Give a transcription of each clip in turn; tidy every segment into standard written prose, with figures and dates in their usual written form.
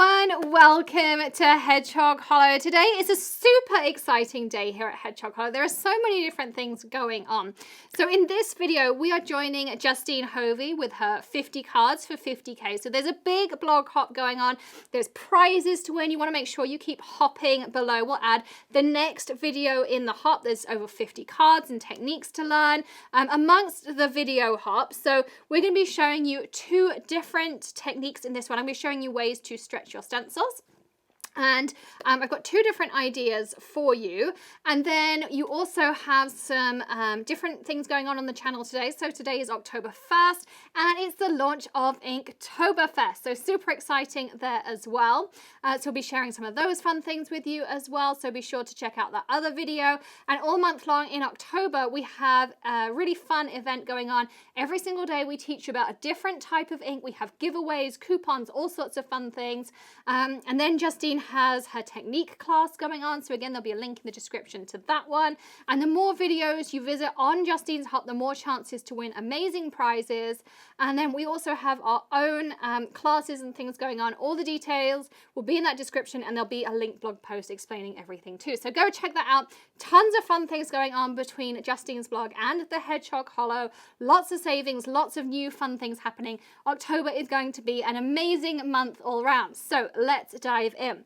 everyone, welcome to Hedgehog Hollow. Today is a super exciting day here at Hedgehog Hollow. There are so many different things going on. So in this video, we are joining Justine Hovey with her 50 cards for 50k. So there's a big blog hop going on. There's prizes to win. You want to make sure you keep hopping below. We'll add the next video in the hop. There's over 50 cards and techniques to learn amongst the video hop. So we're going to be showing you two different techniques in this one. I'm going to be showing you ways to stretch your stencils. And I've got two different ideas for you, and then you also have some different things going on the channel today. So today is October 1st and it's the launch of Inktoberfest, so super exciting there as well. So we'll be sharing some of those fun things with you as well, so be sure to check out that other video. And all month long in October we have a really fun event going on. Every single day we teach you about a different type of ink. We have giveaways, coupons, all sorts of fun things, and then Justine has her technique class going on, so again there'll be a link in the description to that one. And the more videos you visit on Justine's hop, the more chances to win amazing prizes. And then we also have our own classes and things going on. All the details will be in that description, and there'll be a link blog post explaining everything too, so go check that out. Tons of fun things going on between Justine's blog and the Hedgehog Hollow. Lots of savings, lots of new fun things happening. October is going to be an amazing month all around, so let's dive in.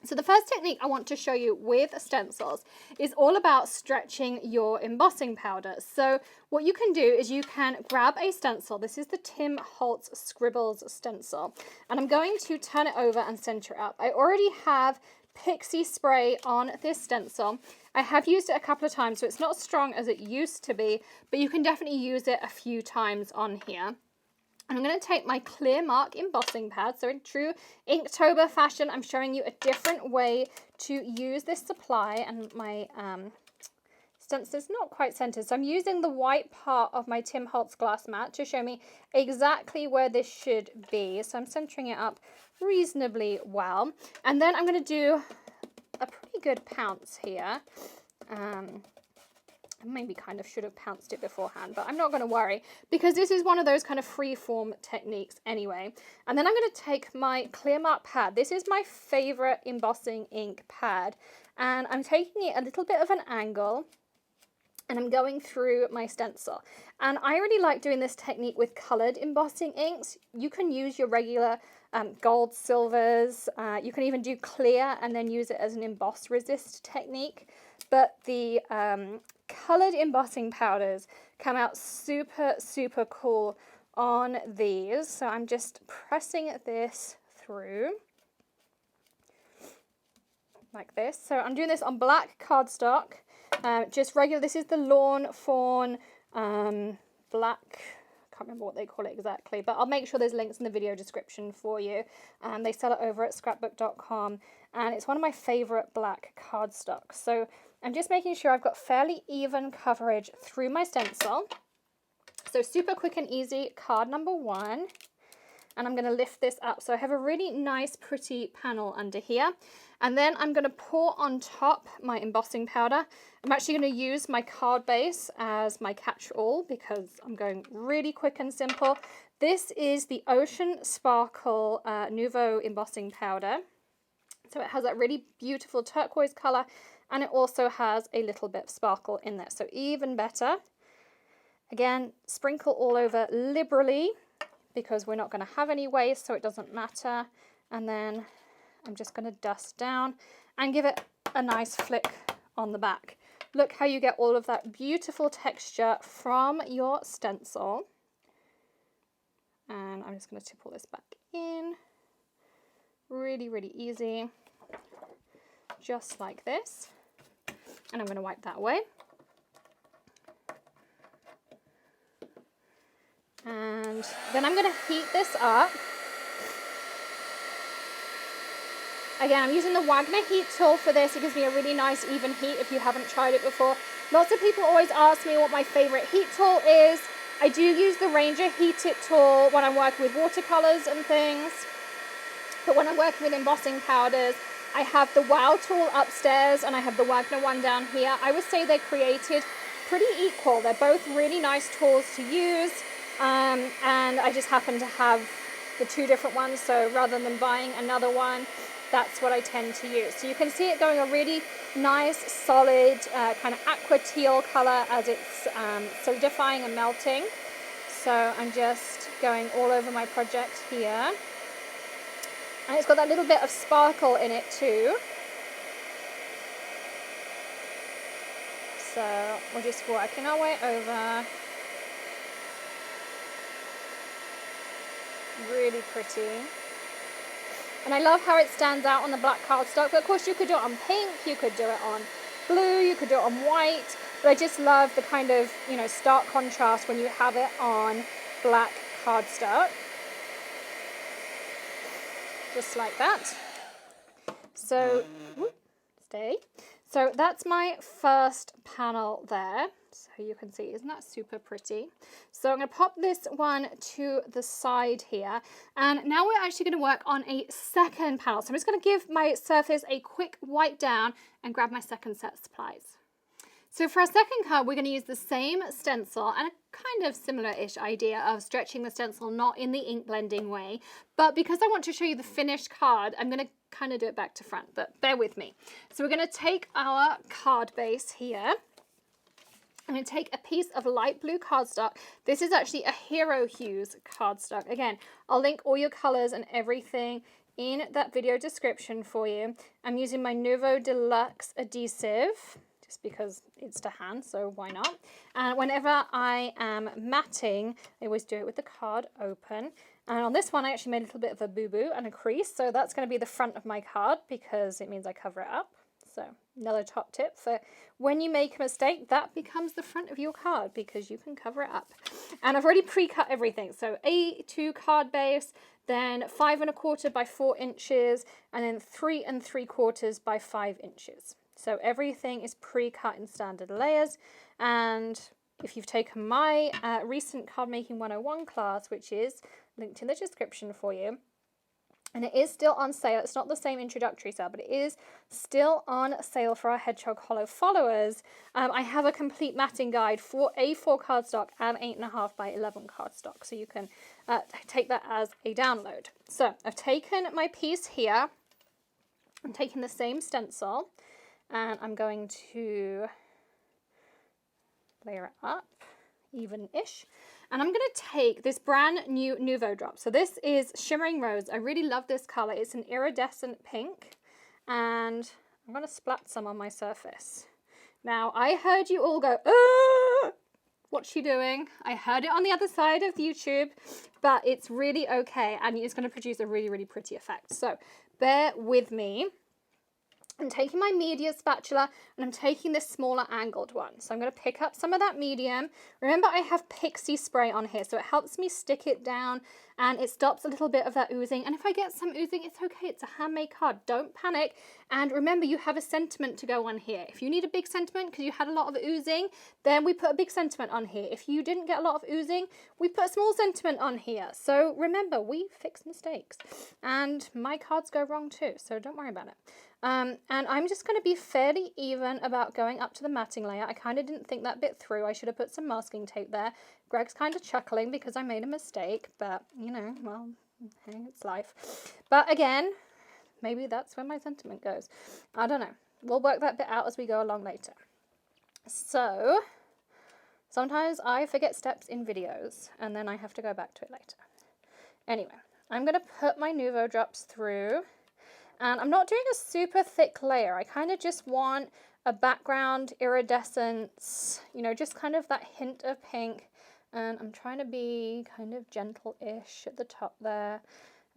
So the first technique I want to show you with stencils is all about stretching your embossing powder. So what you can do is you can grab a stencil. This is the Tim Holtz Scribbles stencil, and I'm going to turn it over and center it up. I already have Pixie spray on this stencil. I have used it a couple of times, so it's not as strong as it used to be, but you can definitely use it a few times on here. And I'm going to take my clear mark embossing pad. So in true Inktober fashion, I'm showing you a different way to use this supply. And my stencil is not quite centered, so I'm using the white part of my Tim Holtz glass mat to show me exactly where this should be. So I'm centering it up reasonably well. And then I'm going to do a pretty good pounce here. Maybe kind of should have pounced it beforehand, but I'm not going to worry because this is one of those kind of free form techniques anyway. And then I'm going to take my clear mark pad. This is my favorite embossing ink pad, and I'm taking it a little bit of an angle and I'm going through my stencil. And I really like doing this technique with colored embossing inks. You can use your regular gold, silvers, you can even do clear and then use it as an emboss resist technique. But the colored embossing powders come out super, super cool on these. So I'm just pressing this through like this. So I'm doing this on black cardstock, just regular. This is the Lawn Fawn black. I can't remember what they call it exactly, but I'll make sure there's links in the video description for you. They sell it over at scrapbook.com, and it's one of my favorite black cardstocks. So I'm just making sure I've got fairly even coverage through my stencil. So super quick and easy card number one. And I'm going to lift this up. So I have a really nice, pretty panel under here. And then I'm going to pour on top my embossing powder. I'm actually going to use my card base as my catch-all because I'm going really quick and simple. This is the Ocean Sparkle Nuvo embossing powder. So it has that really beautiful turquoise color, and it also has a little bit of sparkle in there, so even better. Again, sprinkle all over liberally because we're not going to have any waste, so it doesn't matter. And then I'm just going to dust down and give it a nice flick on the back. Look how you get all of that beautiful texture from your stencil. And I'm just going to tip all this back in. Really, really easy. Just like this. And I'm going to wipe that away. And then I'm going to heat this up. Again, I'm using the Wagner heat tool for this. It gives me a really nice even heat if you haven't tried it before. Lots of people always ask me what my favorite heat tool is. I do use the Ranger Heat It tool when I'm working with watercolors and things. But when I'm working with embossing powders, I have the Wow tool upstairs and I have the Wagner one down here. I would say they're created pretty equal. They're both really nice tools to use. And I just happen to have the two different ones. So rather than buying another one, that's what I tend to use. So you can see it going a really nice, solid, kind of aqua teal color as it's solidifying and melting. So I'm just going all over my project here. And it's got that little bit of sparkle in it too. So we're just working our way over. Really pretty. And I love how it stands out on the black cardstock. But of course you could do it on pink, you could do it on blue, you could do it on white. But I just love the kind of, you know, stark contrast when you have it on black cardstock. Just like that. So, stay. So that's my first panel there. So you can see, isn't that super pretty? So I'm going to pop this one to the side here. And now we're actually going to work on a second panel. So I'm just going to give my surface a quick wipe down and grab my second set of supplies. So for our second card, we're going to use the same stencil and a kind of similar-ish idea of stretching the stencil, not in the ink blending way. But because I want to show you the finished card, I'm going to kind of do it back to front, but bear with me. So we're going to take our card base here. I'm going to take a piece of light blue cardstock. This is actually a Hero Hues cardstock. Again, I'll link all your colors and everything in that video description for you. I'm using my Nuvo Deluxe adhesive, just because it's to hand, so why not? And whenever I am matting, I always do it with the card open. And on this one, I actually made a little bit of a boo-boo and a crease, so that's going to be the front of my card because it means I cover it up. So another top tip for when you make a mistake, that becomes the front of your card because you can cover it up. And I've already pre-cut everything. So A2 card base, then 5 1/4 by 4 inches, and then 3 3/4 by 5 inches. So everything is pre-cut in standard layers. And if you've taken my recent Card Making 101 class, which is linked in the description for you, and it is still on sale. It's not the same introductory sale, but it is still on sale for our Hedgehog Hollow followers. I have a complete matting guide for A4 cardstock and 8.5 by 11 cardstock. So you can take that as a download. So I've taken my piece here. I'm taking the same stencil and I'm going to layer it up even-ish. And I'm going to take this brand new Nuvo Drops. So this is Shimmering Rose. I really love this color. It's an iridescent pink. And I'm going to splat some on my surface. Now, I heard you all go, "Ah, what's she doing?" I heard it on the other side of YouTube, but it's really okay. And it's going to produce a really, really pretty effect. So bear with me. I'm taking my media spatula and I'm taking this smaller angled one. So I'm going to pick up some of that medium. Remember, I have Pixie spray on here, so it helps me stick it down and it stops a little bit of that oozing. And if I get some oozing, it's okay. It's a handmade card. Don't panic. And remember, you have a sentiment to go on here. If you need a big sentiment because you had a lot of oozing, then we put a big sentiment on here. If you didn't get a lot of oozing, we put a small sentiment on here. So remember, we fix mistakes. And my cards go wrong too, so don't worry about it. And I'm just going to be fairly even about going up to the matting layer. I kind of didn't think that bit through. I should have put some masking tape there. Greg's kind of chuckling because I made a mistake, but you know, well, hey, it's life. But again, maybe that's where my sentiment goes. I don't know. We'll work that bit out as we go along later. So sometimes I forget steps in videos and then I have to go back to it later. Anyway, I'm going to put my Nuvo Drops through. And I'm not doing a super thick layer. I kind of just want a background iridescence, you know, just kind of that hint of pink. And I'm trying to be kind of gentle-ish at the top there.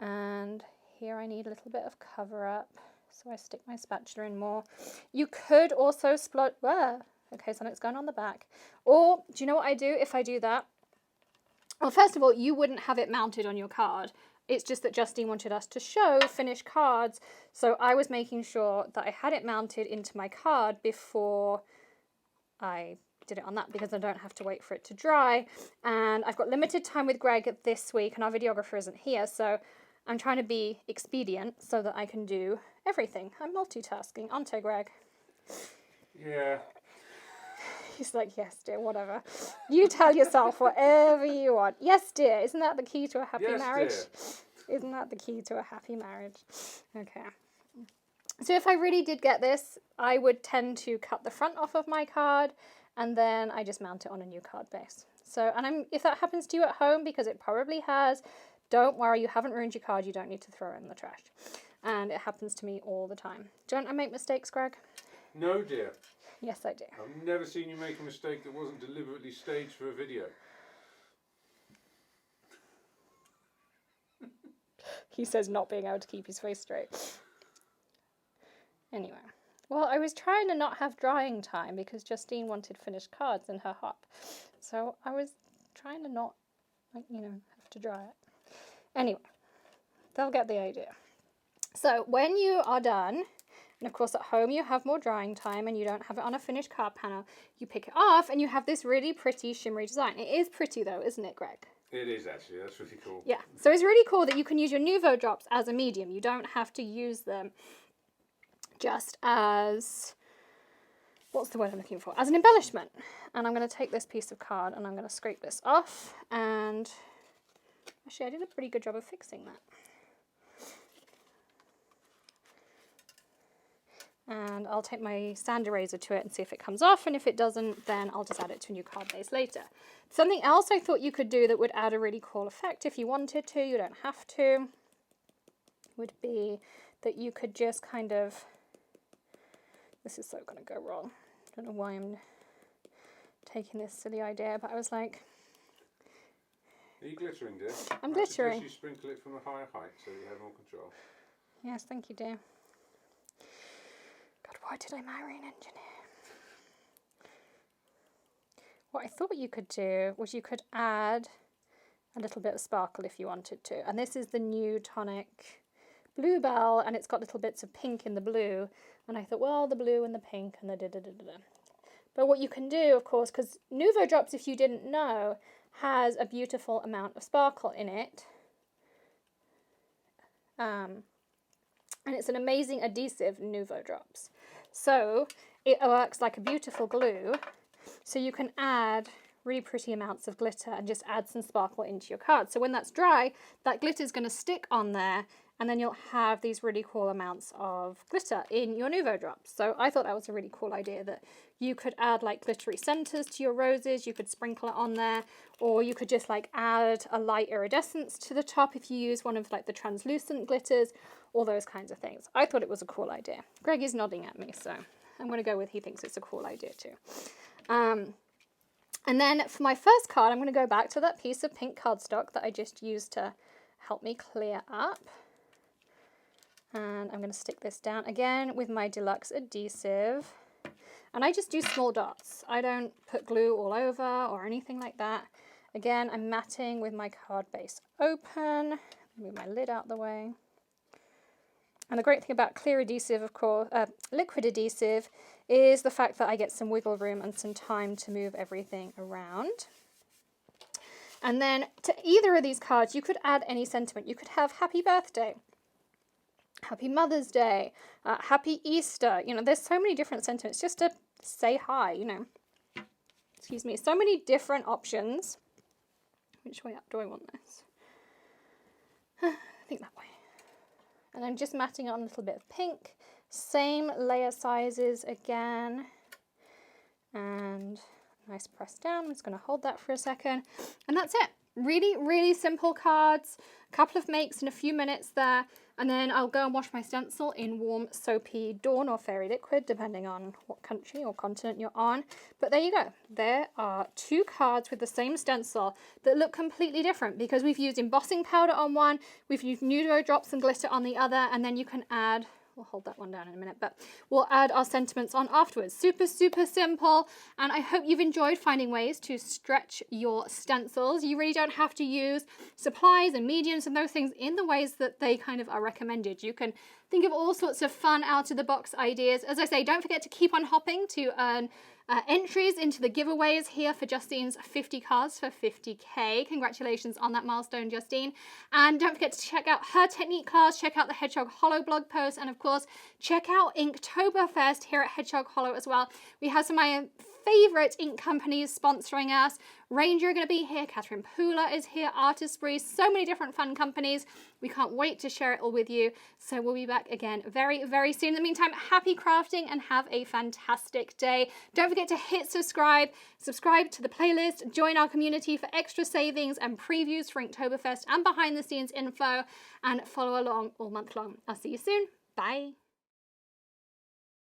And here I need a little bit of cover up. So I stick my spatula in more. You could also okay, so it's going on the back. Or do you know what I do if I do that? Well, first of all, you wouldn't have it mounted on your card. It's just that Justine wanted us to show finished cards, so I was making sure that I had it mounted into my card before I did it on that because I don't have to wait for it to dry. And I've got limited time with Greg this week and our videographer isn't here, so I'm trying to be expedient so that I can do everything. I'm multitasking, aren't I, Greg? Yeah. He's like, yes, dear, whatever. You tell yourself whatever you want. Yes, dear. Isn't that the key to a happy marriage? Dear. Isn't that the key to a happy marriage? Okay. So if I really did get this, I would tend to cut the front off of my card and then I just mount it on a new card base. So, and if that happens to you at home, because it probably has, don't worry, you haven't ruined your card, you don't need to throw it in the trash. And it happens to me all the time. Don't I make mistakes, Greg? No, dear. Yes, I do. I've never seen you make a mistake that wasn't deliberately staged for a video. He says not being able to keep his face straight. Anyway. Well, I was trying to not have drying time because Justine wanted finished cards in her hop. So I was trying to not, have to dry it. Anyway, they'll get the idea. So when you are done, and of course at home you have more drying time and you don't have it on a finished card panel, you pick it off and you have this really pretty shimmery design. It is pretty though, isn't it, Greg? It is actually, that's really cool. Yeah, so it's really cool that you can use your Nuvo Drops as a medium. You don't have to use them just as, what's the word I'm looking for? As an embellishment. And I'm going to take this piece of card and I'm going to scrape this off. And actually I did a pretty good job of fixing that. And I'll take my sand eraser to it and see if it comes off. And if it doesn't, then I'll just add it to a new card base later. Something else I thought you could do that would add a really cool effect if you wanted to, you don't have to, would be that you could just kind of, this is so going to go wrong. I don't know why I'm taking this silly idea, but I was like... Are you glittering, dear? I'm glittering. You sprinkle it from a higher height so you have more control. Yes, thank you, dear. God, why did I marry an engineer? What I thought you could do was you could add a little bit of sparkle if you wanted to. And this is the new tonic Bluebell, and it's got little bits of pink in the blue. And I thought, well, the blue and the pink and the da-da-da-da-da. But what you can do, of course, because Nuvo Drops, if you didn't know, has a beautiful amount of sparkle in it. And it's an amazing adhesive, Nuvo Drops. So it works like a beautiful glue. So you can add really pretty amounts of glitter and just add some sparkle into your card. So when that's dry, that glitter is going to stick on there and then you'll have these really cool amounts of glitter in your Nuvo Drops. So I thought that was a really cool idea, that you could add like glittery centers to your roses, you could sprinkle it on there, or you could just like add a light iridescence to the top if you use one of like the translucent glitters, all those kinds of things. I thought it was a cool idea. Greg is nodding at me, so I'm going to go with he thinks it's a cool idea too. And then for my first card, I'm going to go back to that piece of pink cardstock that I just used to help me clear up. And I'm going to stick this down again with my Deluxe adhesive. And I just do small dots. I don't put glue all over or anything like that. Again, I'm matting with my card base open. Move my lid out the way. And the great thing about clear adhesive, of course, liquid adhesive, is the fact that I get some wiggle room and some time to move everything around. And then to either of these cards, you could add any sentiment. You could have happy birthday, happy Mother's Day, happy Easter. You know, there's so many different sentiments just to say hi, you know. Excuse me. So many different options. Which way up do I want this? I think that way. And I'm just matting on a little bit of pink. Same layer sizes again. And nice press down. I'm just going to hold that for a second. And that's it. Really, really simple cards. A couple of makes in a few minutes there. And then I'll go and wash my stencil in warm, soapy Dawn or Fairy Liquid, depending on what country or continent you're on. But there you go. There are two cards with the same stencil that look completely different because we've used embossing powder on one, we've used Nuvo Drops and glitter on the other, and then you can add, we'll hold that one down in a minute, but we'll add our sentiments on afterwards. Super, super simple. And I hope you've enjoyed finding ways to stretch your stencils. You really don't have to use supplies and mediums and those things in the ways that they kind of are recommended. You can think of all sorts of fun out of the box ideas. As I say, don't forget to keep on hopping to earn entries into the giveaways here for Justine's 50 cards for 50k. Congratulations on that milestone, Justine. And don't forget to check out her technique class, check out the Hedgehog Hollow blog post, and of course, check out Inktoberfest here at Hedgehog Hollow as well. We have some of my favorite ink companies sponsoring us. Ranger are going to be here. Catherine Pooler is here. Artistry. So many different fun companies. We can't wait to share it all with you. So we'll be back again very, very soon. In the meantime, happy crafting and have a fantastic day. Don't forget to hit subscribe to the playlist, join our community for extra savings and previews for Inktoberfest and behind the scenes info, and follow along all month long. I'll see you soon. Bye.